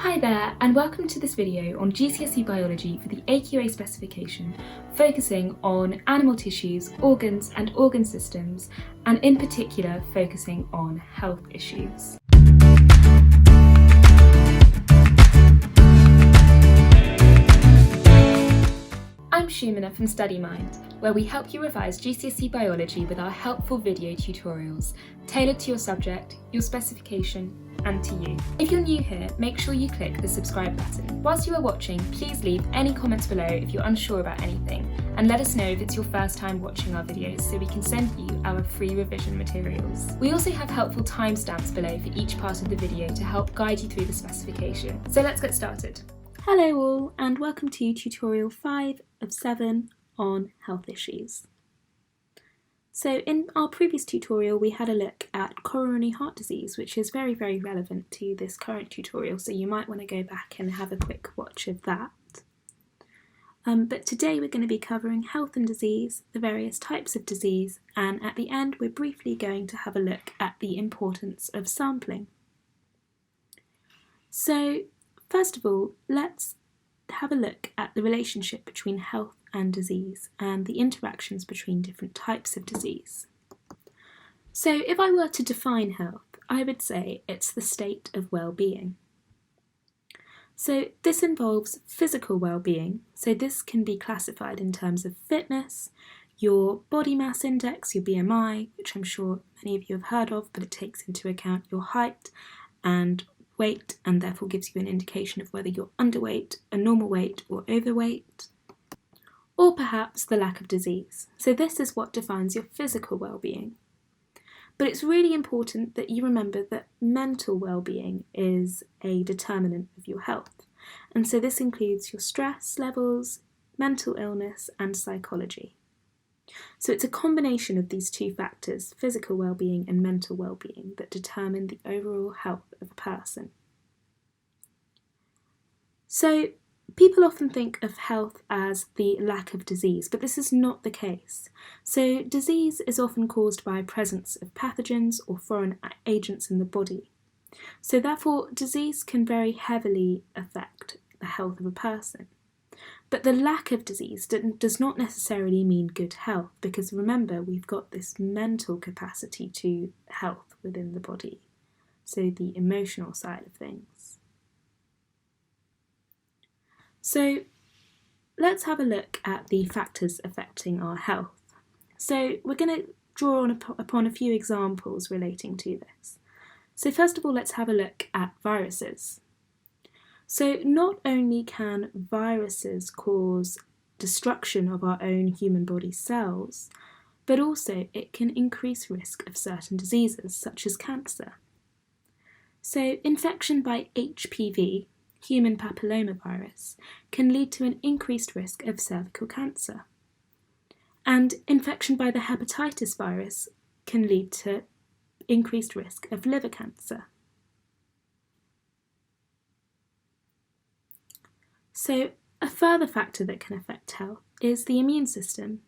Hi there, and welcome to this video on GCSE Biology for the AQA Specification, focusing on animal tissues, organs and organ systems, and in particular focusing on health issues. I'm Shumina from StudyMind, where we help you revise GCSE Biology with our helpful video tutorials, tailored to your subject, your specification, and to you. If you're new here, make sure you click the subscribe button. Whilst you are watching, please leave any comments below if you're unsure about anything, and let us know if it's your first time watching our videos so we can send you our free revision materials. We also have helpful timestamps below for each part of the video to help guide you through the specification. So let's get started. Hello all, and welcome to tutorial 5 of 7 on health issues. So in our previous tutorial we had a look at coronary heart disease, which is very relevant to this current tutorial, so you might want to go back and have a quick watch of that. But today we're going to be covering health and disease, the various types of disease, and at the end we're briefly going to have a look at the importance of sampling. So first of all, let's have a look at the relationship between health and disease and the interactions between different types of disease. So if I were to define health, I would say it's the state of well-being. So this involves physical well-being, so this can be classified in terms of fitness, your body mass index, your BMI, which I'm sure many of you have heard of, but it takes into account your height and weight and therefore gives you an indication of whether you're underweight, a normal weight or overweight, or perhaps the lack of disease. So this is what defines your physical well-being. But it's really important that you remember that mental well-being is a determinant of your health. And so this includes your stress levels, mental illness and psychology. So it's a combination of these two factors, physical well-being and mental well-being, that determine the overall health of a person. So people often think of health as the lack of disease, but this is not the case. So disease is often caused by presence of pathogens or foreign agents in the body. So therefore, disease can very heavily affect the health of a person. But the lack of disease does not necessarily mean good health, because remember, we've got this mental capacity to health within the body, so the emotional side of things. So let's have a look at the factors affecting our health. So we're going to draw upon a few examples relating to this. So first of all, let's have a look at viruses. So not only can viruses cause destruction of our own human body cells, but also it can increase risk of certain diseases such as cancer. So infection by HPV, human papillomavirus, can lead to an increased risk of cervical cancer. And infection by the hepatitis virus can lead to increased risk of liver cancer. So a further factor that can affect health is the immune system.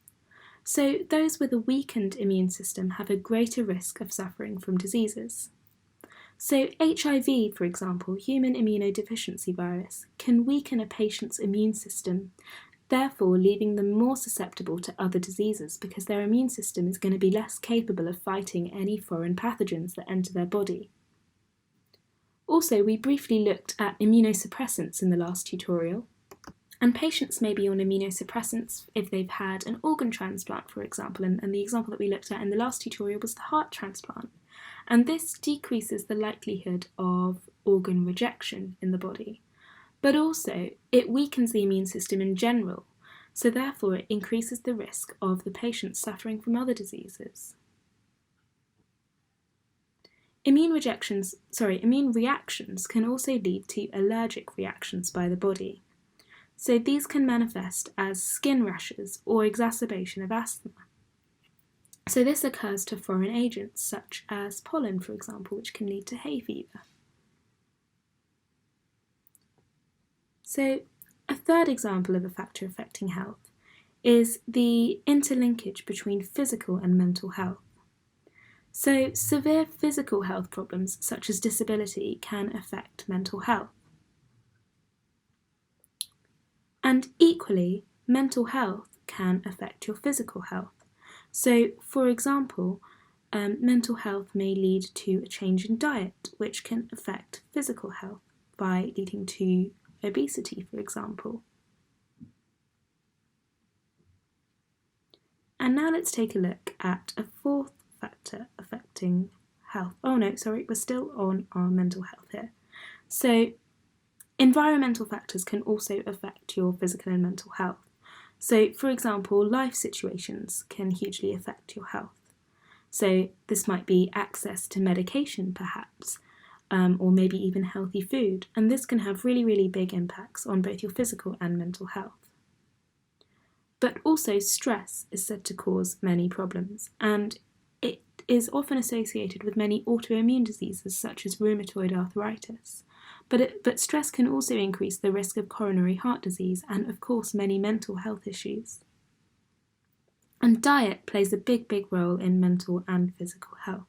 So those with a weakened immune system have a greater risk of suffering from diseases. So HIV, for example, human immunodeficiency virus, can weaken a patient's immune system, therefore leaving them more susceptible to other diseases because their immune system is going to be less capable of fighting any foreign pathogens that enter their body. Also, we briefly looked at immunosuppressants in the last tutorial, and patients may be on immunosuppressants if they've had an organ transplant, for example, and the example that we looked at in the last tutorial was the heart transplant. And this decreases the likelihood of organ rejection in the body. But also, it weakens the immune system in general, so therefore it increases the risk of the patient suffering from other diseases. Immune reactions can also lead to allergic reactions by the body. So these can manifest as skin rashes or exacerbation of asthma. So this occurs to foreign agents such as pollen, for example, which can lead to hay fever. So a third example of a factor affecting health is the interlinkage between physical and mental health. So severe physical health problems such as disability can affect mental health. And equally, mental health can affect your physical health. So, for example, mental health may lead to a change in diet, which can affect physical health by leading to obesity, for example. And now let's take a look at a fourth factor affecting health. Oh no, sorry, we're still on our mental health here. So, environmental factors can also affect your physical and mental health. So, for example, life situations can hugely affect your health. So, this might be access to medication, perhaps, or maybe even healthy food, and this can have really, really big impacts on both your physical and mental health. But also, stress is said to cause many problems, and it is often associated with many autoimmune diseases such as rheumatoid arthritis. But stress can also increase the risk of coronary heart disease and, of course, many mental health issues. And diet plays a big, big role in mental and physical health.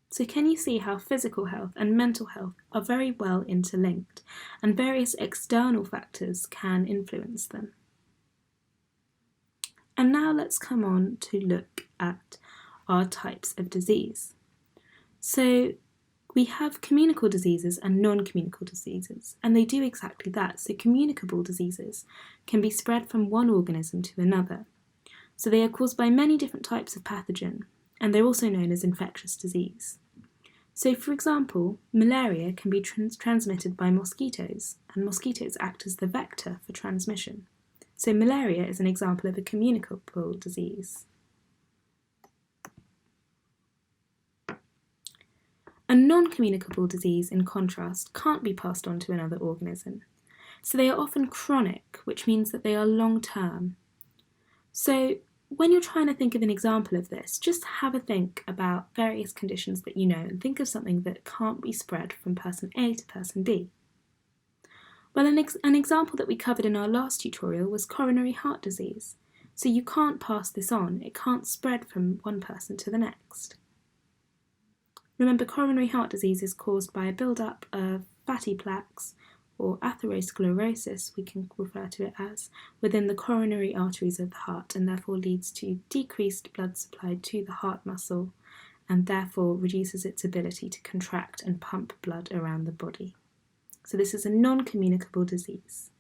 So can you see how physical health and mental health are very well interlinked, and various external factors can influence them? And now let's come on to look at our types of disease. So we have communicable diseases and non-communicable diseases, and they do exactly that. So communicable diseases can be spread from one organism to another. So they are caused by many different types of pathogen, and they're also known as infectious disease. So for example, malaria can be transmitted by mosquitoes, and mosquitoes act as the vector for transmission. So malaria is an example of a communicable disease. A non-communicable disease, in contrast, can't be passed on to another organism. So they are often chronic, which means that they are long-term. So when you're trying to think of an example of this, just have a think about various conditions that you know and think of something that can't be spread from person A to person B. Well, an example that we covered in our last tutorial was coronary heart disease. So you can't pass this on, it can't spread from one person to the next. Remember, coronary heart disease is caused by a build-up of fatty plaques, or atherosclerosis, we can refer to it as, within the coronary arteries of the heart, and therefore leads to decreased blood supply to the heart muscle, and therefore reduces its ability to contract and pump blood around the body. So this is a non-communicable disease.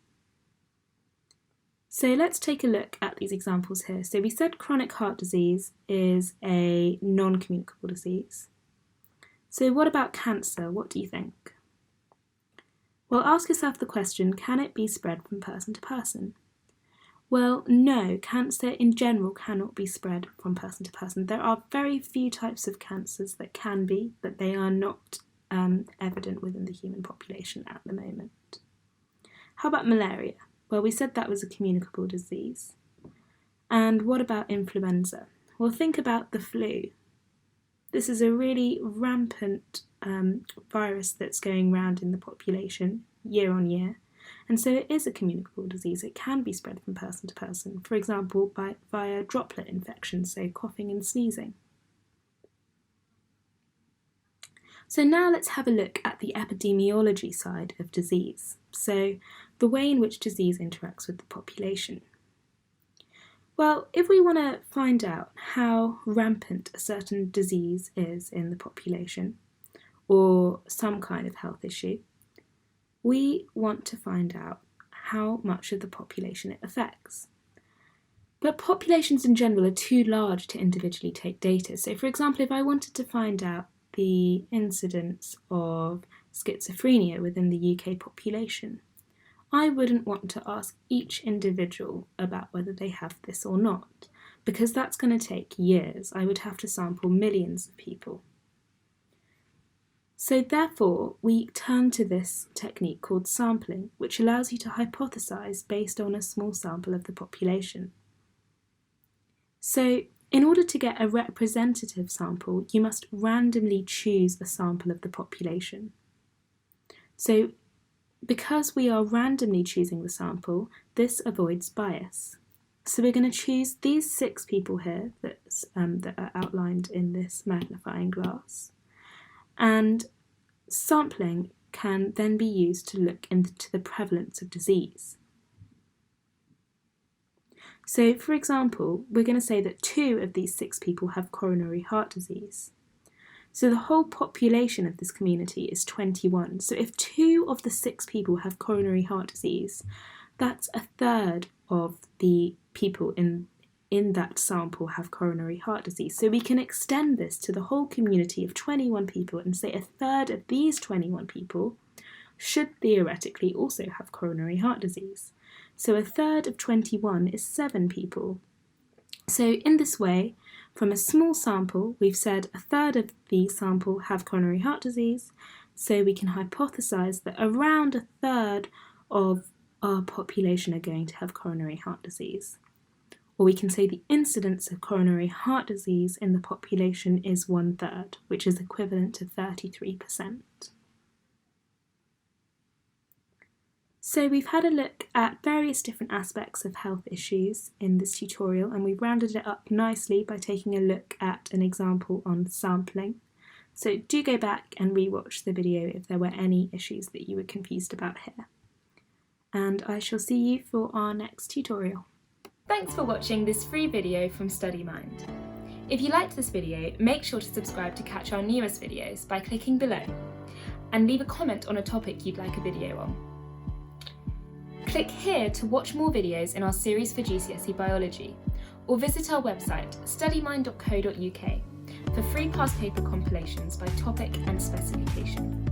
So let's take a look at these examples here. So we said chronic heart disease is a non-communicable disease. So what about cancer? What do you think? Well, ask yourself the question, can it be spread from person to person? Well, no, cancer in general cannot be spread from person to person. There are very few types of cancers that can be, but they are not evident within the human population at the moment. How about malaria? Well, we said that was a communicable disease. And what about influenza? Well, think about the flu. This is a really rampant virus that's going around in the population year on year, and so it is a communicable disease. It can be spread from person to person, for example, via droplet infection, so coughing and sneezing. So now let's have a look at the epidemiology side of disease, so the way in which disease interacts with the population. Well, if we want to find out how rampant a certain disease is in the population, or some kind of health issue, we want to find out how much of the population it affects. But populations in general are too large to individually take data. So for example, if I wanted to find out the incidence of schizophrenia within the UK population, I wouldn't want to ask each individual about whether they have this or not, because that's going to take years. I would have to sample millions of people. So therefore, we turn to this technique called sampling, which allows you to hypothesize based on a small sample of the population. So in order to get a representative sample, you must randomly choose a sample of the population. So because we are randomly choosing the sample, this avoids bias. So we're going to choose these 6 people here that are outlined in this magnifying glass. And sampling can then be used to look into the prevalence of disease. So for example, we're going to say that 2 of these 6 people have coronary heart disease. So the whole population of this community is 21. So if 2 of the 6 people have coronary heart disease, that's a third of the people in that sample have coronary heart disease. So we can extend this to the whole community of 21 people and say a third of these 21 people should theoretically also have coronary heart disease. So a third of 21 is 7 people. So in this way, from a small sample, we've said a third of the sample have coronary heart disease, so we can hypothesize that around a third of our population are going to have coronary heart disease. Or we can say the incidence of coronary heart disease in the population is 1/3, which is equivalent to 33%. So we've had a look at various different aspects of health issues in this tutorial, and we've rounded it up nicely by taking a look at an example on sampling. So do go back and rewatch the video if there were any issues that you were confused about here. And I shall see you for our next tutorial. Thanks for watching this free video from StudyMind. If you liked this video, make sure to subscribe to catch our newest videos by clicking below, and leave a comment on a topic you'd like a video on. Click here to watch more videos in our series for GCSE Biology, or visit our website studymind.co.uk for free past paper compilations by topic and specification.